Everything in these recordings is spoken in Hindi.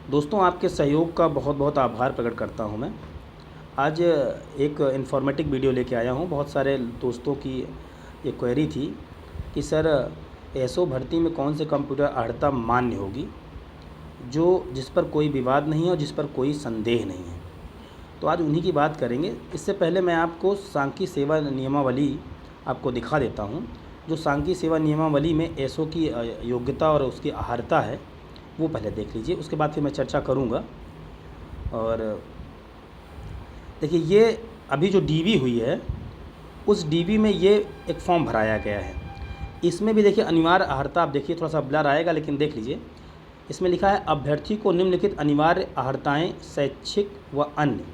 दोस्तों, आपके सहयोग का बहुत बहुत आभार प्रकट करता हूँ मैं। आज एक इन्फॉर्मेटिव वीडियो लेके आया हूँ। बहुत सारे दोस्तों की एक क्वेरी थी कि सर, एसओ भर्ती में कौन से कंप्यूटर अर्हता मान्य होगी जो जिस पर कोई विवाद नहीं है और जिस पर कोई संदेह नहीं है। तो आज उन्हीं की बात करेंगे। इससे पहले मैं आपको सांख्यिकी सेवा नियमावली आपको दिखा देता हूँ। जो सांख्यिकी सेवा नियमावली में एसओ की योग्यता और उसकी अर्हता है वो पहले देख लीजिए, उसके बाद फिर मैं चर्चा करूँगा। और देखिए, ये अभी जो डीवी हुई है उस डीवी में ये एक फॉर्म भराया गया है। इसमें भी देखिए अनिवार्य अर्हता, आप देखिए थोड़ा सा ब्लर आएगा लेकिन देख लीजिए। इसमें लिखा है अभ्यर्थी को निम्नलिखित अनिवार्य अर्हताएँ शैक्षिक व अन्य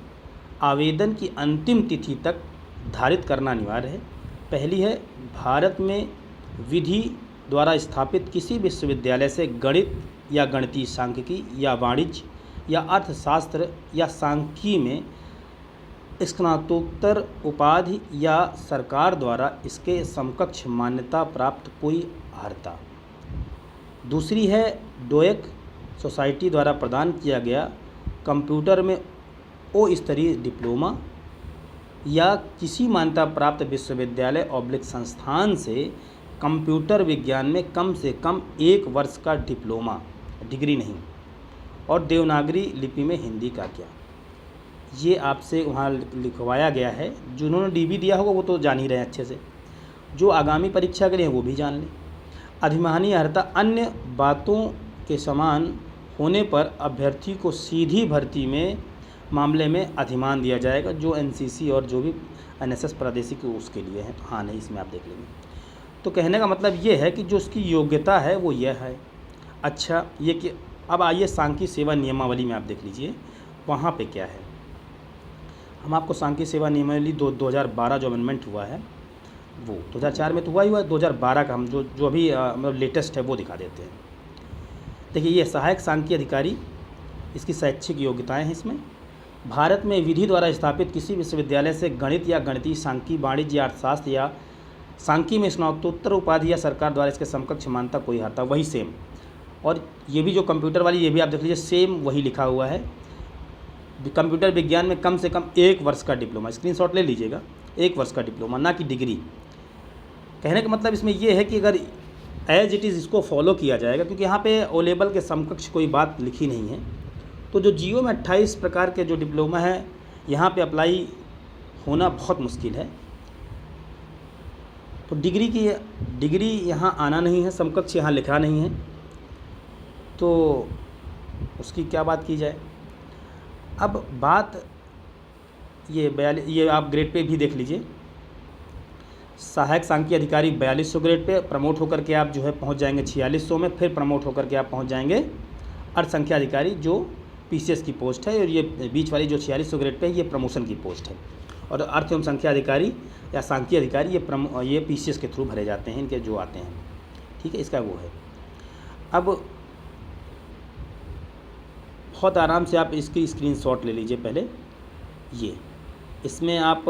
आवेदन की अंतिम तिथि तक धारित करना अनिवार्य है। पहली है, भारत में विधि द्वारा स्थापित किसी विश्वविद्यालय से गणित या गणितीय सांख्यिकी या वाणिज्य या अर्थशास्त्र या सांख्यिकी में स्नातकोत्तर उपाधि या सरकार द्वारा इसके समकक्ष मान्यता प्राप्त कोई अर्हता। दूसरी है, डोएक सोसाइटी द्वारा प्रदान किया गया कंप्यूटर में ओ स्तरीय डिप्लोमा या किसी मान्यता प्राप्त विश्वविद्यालय / संस्थान से कंप्यूटर विज्ञान में कम से कम 1 वर्ष का डिप्लोमा, डिग्री नहीं। और देवनागरी लिपि में हिंदी का क्या, ये आपसे वहाँ लिखवाया गया है। जिन्होंने डीवी दिया होगा वो तो जान ही रहे हैं अच्छे से, जो आगामी परीक्षा के लिए वो भी जान लें। अधिमानी अर्हता अन्य बातों के समान होने पर अभ्यर्थी को सीधी भर्ती में मामले में अधिमान दिया जाएगा, जो एनसीसी और जो भी एनएसएस प्रादेशिक उसके लिए है। हाँ नहीं, इसमें आप देख लेंगे। तो कहने का मतलब ये है कि जो उसकी योग्यता है वो यह है। अच्छा, ये कि अब आइए सांख्यिकी सेवा नियमावली में आप देख लीजिए वहाँ पे क्या है। हम आपको सांख्यिकी सेवा नियमावली 2012 जो अमेंडमेंट हुआ है वो 2004 में तो हुआ ही हुआ है, 2012 का हम जो अभी मतलब लेटेस्ट है वो दिखा देते हैं। देखिए, ये सहायक सांख्यिकी अधिकारी, इसकी शैक्षिक योग्यताएँ हैं। इसमें भारत में विधि द्वारा स्थापित किसी विश्वविद्यालय से गणित या गणितीय सांख्यिकी, वाणिज्य या अर्थशास्त्र या सांख्यिकी में स्नातकोत्तर उपाधि या सरकार द्वारा इसके समकक्ष मान्यता कोई अर्हता, वही सेम। और ये भी जो कंप्यूटर वाली, ये भी आप देख लीजिए सेम वही लिखा हुआ है। कंप्यूटर विज्ञान में कम से कम 1 वर्ष का डिप्लोमा, स्क्रीनशॉट ले लीजिएगा, 1 वर्ष का डिप्लोमा, ना कि डिग्री। कहने का मतलब इसमें यह है कि अगर एज इट इज़ इसको फॉलो किया जाएगा, क्योंकि यहाँ पे ओ लेवल के समकक्ष कोई बात लिखी नहीं है। तो जो जियो में 28 प्रकार के जो डिप्लोमा है यहाँ पे अप्लाई होना बहुत मुश्किल है। तो डिग्री यहाँ आना नहीं है, समकक्ष यहाँ लिखा नहीं है, तो उसकी क्या बात की जाए। अब बात ये आप ग्रेड पे भी देख लीजिए। सहायक सांख्यिकी अधिकारी 4200 ग्रेड पे प्रमोट होकर के आप जो है पहुंच जाएंगे 4600 में, फिर प्रमोट होकर के आप पहुंच जाएंगे अर्थ संख्या अधिकारी जो पीसीएस की पोस्ट है, और ये बीच वाली जो 4600 ग्रेड पे है ये प्रमोशन की पोस्ट है। और अर्थ एवं संख्या अधिकारी या सांख्यिकी अधिकारी ये पीसीएस के थ्रू भरे जाते हैं, इनके जो आते हैं, ठीक है, इसका वो है। अब बहुत आराम से आप इसकी स्क्रीनशॉट ले लीजिए पहले। ये इसमें आप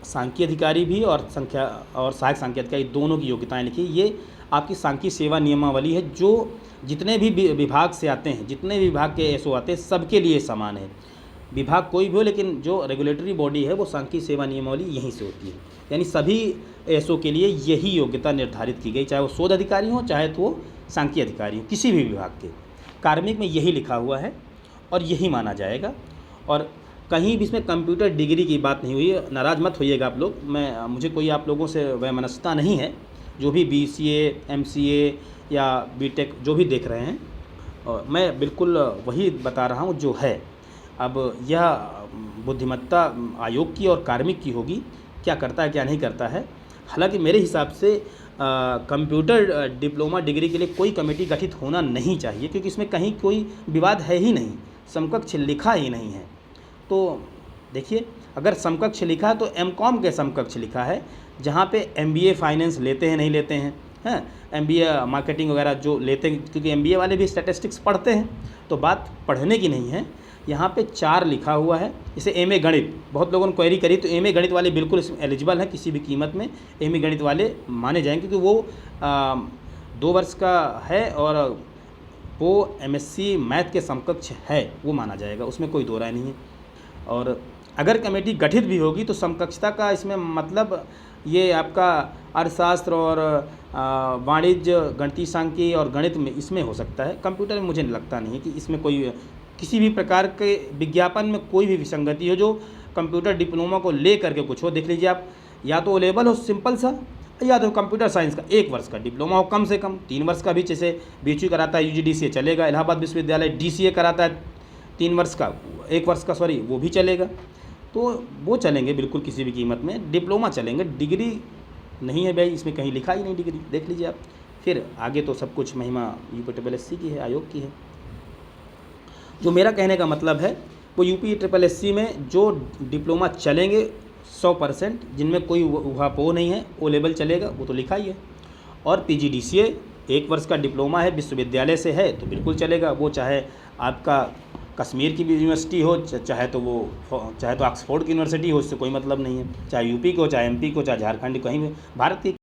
सांख्यिकी अधिकारी भी और सहायक सांख्यिकी अधिकारी दोनों की योग्यताएं लिखी। ये आपकी सांख्यिकी सेवा नियमावली है, जो जितने भी विभाग से आते हैं, जितने भी विभाग के एसओ आते हैं, सबके लिए समान है। विभाग कोई भी हो, लेकिन जो रेगुलेटरी बॉडी है वो सांख्यिकी सेवा नियमावली यहीं से होती है। यानी सभी एसओ के लिए यही योग्यता निर्धारित की गई, चाहे वो शोध अधिकारी हो चाहे तो वो सांख्यिकी अधिकारी हो, किसी भी विभाग के। कार्मिक में यही लिखा हुआ है और यही माना जाएगा। और कहीं भी इसमें कंप्यूटर डिग्री की बात नहीं हुई, नाराज़ मत होइएगा आप लोग। मुझे कोई आप लोगों से वैमनस्यता नहीं है, जो भी बीसीए, एमसीए या बीटेक जो भी देख रहे हैं, और मैं बिल्कुल वही बता रहा हूँ जो है। अब यह बुद्धिमत्ता आयोग की और कार्मिक की होगी, क्या करता है क्या नहीं करता है। हालांकि मेरे हिसाब से कंप्यूटर डिप्लोमा डिग्री के लिए कोई कमेटी गठित होना नहीं चाहिए, क्योंकि इसमें कहीं कोई विवाद है ही नहीं, समकक्ष लिखा ही नहीं है। तो देखिए, अगर समकक्ष लिखा है तो एमकॉम के समकक्ष लिखा है, जहाँ पे एमबीए फाइनेंस लेते हैं नहीं लेते हैं, हैं एमबीए मार्केटिंग वगैरह जो लेते हैं, क्योंकि एमबीए वाले भी स्टैटिस्टिक्स पढ़ते हैं, तो बात पढ़ने की नहीं है। यहाँ पे 4 लिखा हुआ है। जैसे एमए गणित, बहुत लोगों ने क्वेरी करी, तो एमए गणित वाले बिल्कुल इसमें एलिजिबल हैं, किसी भी कीमत में एमए गणित वाले माने जाएंगे, क्योंकि वो 2 वर्ष का है और वो एमएससी मैथ के समकक्ष है, वो माना जाएगा, उसमें कोई दो राय नहीं है। और अगर कमेटी गठित भी होगी तो समकक्षता का इसमें मतलब ये आपका अर्थशास्त्र और वाणिज्य, गणितीय सांख्यिकी और गणित में इसमें हो सकता है। कंप्यूटर में मुझे लगता नहीं है कि इसमें कोई किसी भी प्रकार के विज्ञापन में कोई भी विसंगति हो जो कंप्यूटर डिप्लोमा को ले करके कुछ हो। देख लीजिए आप, या तो ओ लेवल हो सिंपल सा, या तो कंप्यूटर साइंस का 1 वर्ष का डिप्लोमा हो, कम से कम 3 वर्ष का भी, जैसे बीएचयू कराता है यूजीडीसीए चलेगा, इलाहाबाद विश्वविद्यालय डीसीए कराता है 3 वर्ष का, 1 वर्ष का सॉरी, वो भी चलेगा। तो वो चलेंगे बिल्कुल किसी भी कीमत में, डिप्लोमा चलेंगे, डिग्री नहीं है भाई, इसमें कहीं लिखा ही नहीं डिग्री, देख लीजिए आप। फिर आगे तो सब कुछ महिमा यूपीएससी की है, आयोग की है। जो मेरा कहने का मतलब है वो यूपीएससी में जो डिप्लोमा चलेंगे 100%, जिनमें कोई उहापोह नहीं है, ओ लेवल चलेगा, वो तो लिखा ही है। और पीजीडीसीए 1 वर्ष का डिप्लोमा है, विश्वविद्यालय से है तो बिल्कुल चलेगा, वो चाहे आपका कश्मीर की भी यूनिवर्सिटी हो, चाहे तो ऑक्सफोर्ड की यूनिवर्सिटी हो, उससे कोई मतलब नहीं है, चाहे यूपी को, चाहे एमपी को, चाहे झारखंड, कहीं भी भारत की